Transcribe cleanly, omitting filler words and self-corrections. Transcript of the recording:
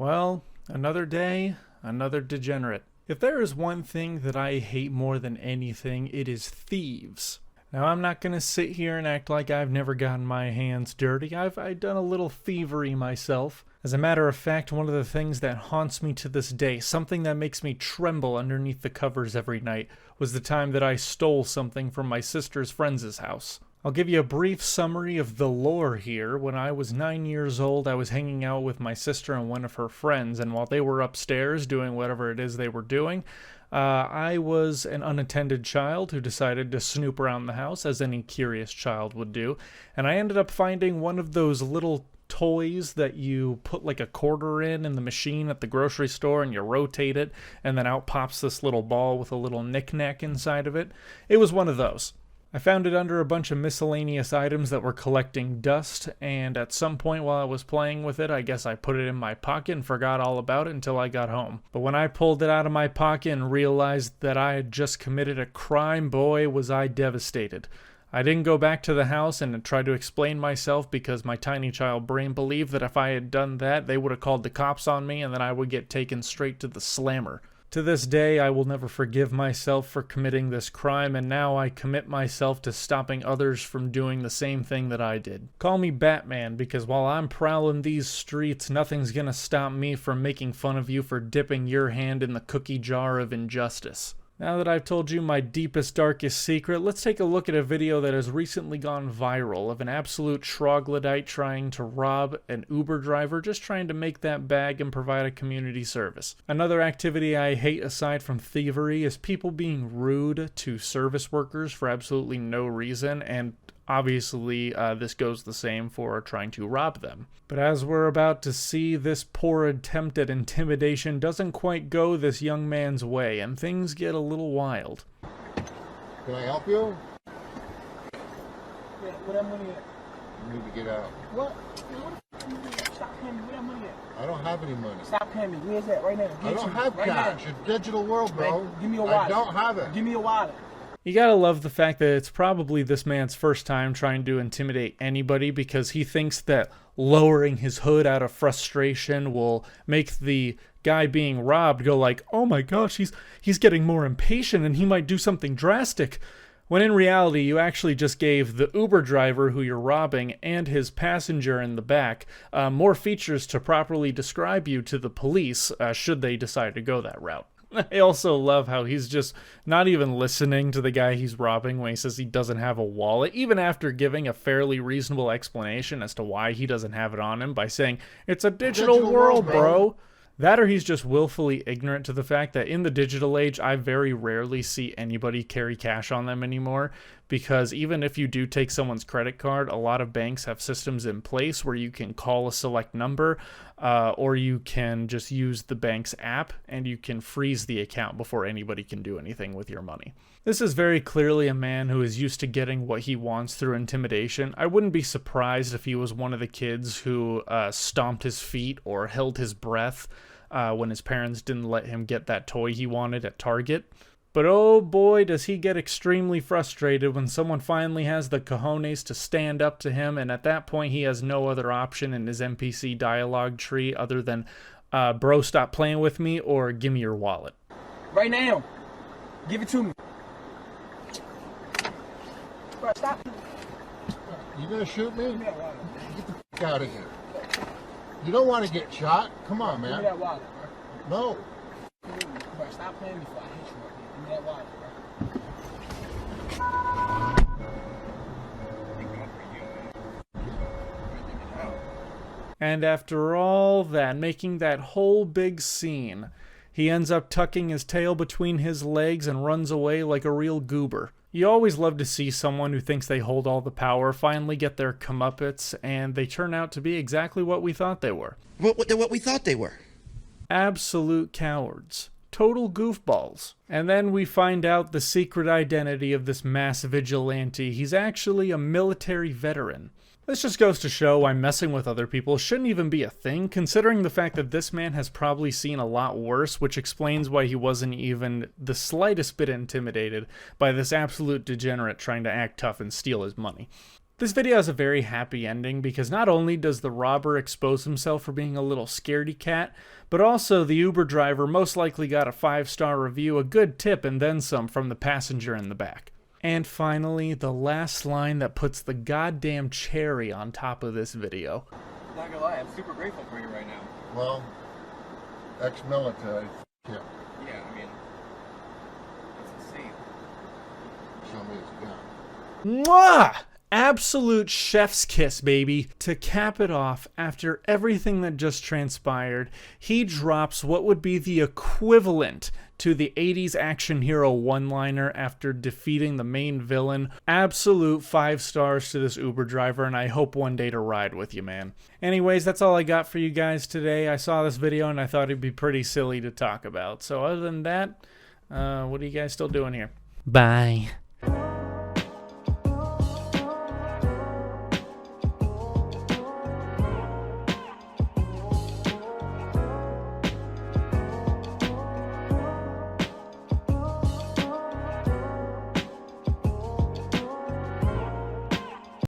Well, another day, another degenerate. If there is one thing that I hate more than anything, it is thieves. Now, I'm not going to sit here and act like I've never gotten my hands dirty. I've done a little thievery myself. As a matter of fact, one of the things that haunts me to this day, something that makes me tremble underneath the covers every night, was the time that I stole something from my sister's friend's house. I'll give you a brief summary of the lore here. When I was 9 years old, I was hanging out with my sister and one of her friends, and while they were upstairs doing whatever it is they were doing, I was an unattended child who decided to snoop around the house, as any curious child would do, and I ended up finding one of those little toys that you put like a quarter in the machine at the grocery store and you rotate it, and then out pops this little ball with a little knick-knack inside of it. It was one of those. I found it under a bunch of miscellaneous items that were collecting dust, and at some point while I was playing with it, I guess I put it in my pocket and forgot all about it until I got home. But when I pulled it out of my pocket and realized that I had just committed a crime, boy, was I devastated. I didn't go back to the house and try to explain myself because my tiny child brain believed that if I had done that, they would have called the cops on me and then I would get taken straight to the slammer. To this day, I will never forgive myself for committing this crime, and now I commit myself to stopping others from doing the same thing that I did. Call me Batman, because while I'm prowling these streets, nothing's gonna stop me from making fun of you for dipping your hand in the cookie jar of injustice. Now that I've told you my deepest, darkest secret, let's take a look at a video that has recently gone viral of an absolute troglodyte trying to rob an Uber driver, just trying to make that bag and provide a community service. Another activity I hate aside from thievery is people being rude to service workers for absolutely no reason, and obviously, this goes the same for trying to rob them. But as we're about to see, this poor attempt at intimidation doesn't quite go this young man's way, and things get a little wild. Can I help you? Yeah, where that money at? You need to get out. What? Stop paying me. Where that money at? I don't have any money. Stop paying me. Where's that? Right now. I don't have cash. It's digital world, bro. Man, give me your wallet. I don't have it. Give me your wallet. You gotta love the fact that it's probably this man's first time trying to intimidate anybody, because he thinks that lowering his hood out of frustration will make the guy being robbed go like, oh my gosh, he's getting more impatient and he might do something drastic. When in reality, you actually just gave the Uber driver who you're robbing and his passenger in the back more features to properly describe you to the police, should they decide to go that route. I also love how he's just not even listening to the guy he's robbing when he says he doesn't have a wallet, even after giving a fairly reasonable explanation as to why he doesn't have it on him by saying, it's a digital world, bro. That, or he's just willfully ignorant to the fact that in the digital age, I very rarely see anybody carry cash on them anymore, because even if you do take someone's credit card, a lot of banks have systems in place where you can call a select number, or you can just use the bank's app and you can freeze the account before anybody can do anything with your money. This is very clearly a man who is used to getting what he wants through intimidation. I wouldn't be surprised if he was one of the kids who stomped his feet or held his breath when his parents didn't let him get that toy he wanted at Target. But oh boy, does he get extremely frustrated when someone finally has the cojones to stand up to him, and at that point he has no other option in his NPC dialogue tree other than, bro, stop playing with me, or give me your wallet. Right now. Give it to me. Bro, stop. You gonna shoot me? Get the f*** out of here. You don't want to get shot. Come on, man. Give me that wallet, bro. No. Bro, stop playing me before I hit you. Give me that wallet, bro. And after all that, making that whole big scene, he ends up tucking his tail between his legs and runs away like a real goober. You always love to see someone who thinks they hold all the power finally get their comeuppance, and they turn out to be exactly what we thought they were. What we thought they were. Absolute cowards. Total goofballs. And then we find out the secret identity of this mass vigilante. He's actually a military veteran. This just goes to show why messing with other people shouldn't even be a thing, considering the fact that this man has probably seen a lot worse, which explains why he wasn't even the slightest bit intimidated by this absolute degenerate trying to act tough and steal his money. This video has a very happy ending because not only does the robber expose himself for being a little scaredy cat, but also the Uber driver most likely got a 5-star review, a good tip, and then some from the passenger in the back. And finally, the last line that puts the goddamn cherry on top of this video. Not gonna lie, I'm super grateful for you right now. Well, ex-military, yeah. Yeah, I mean, that's insane. Show me his gun. Mwah! Absolute chef's kiss, baby. To cap it off, after everything that just transpired, he drops what would be the equivalent to the 80s action hero one-liner after defeating the main villain. Absolute 5 stars to this Uber driver, and I hope one day to ride with you, man. Anyways, that's all I got for you guys today. I saw this video and I thought it'd be pretty silly to talk about. So other than that, what are you guys still doing here? Bye.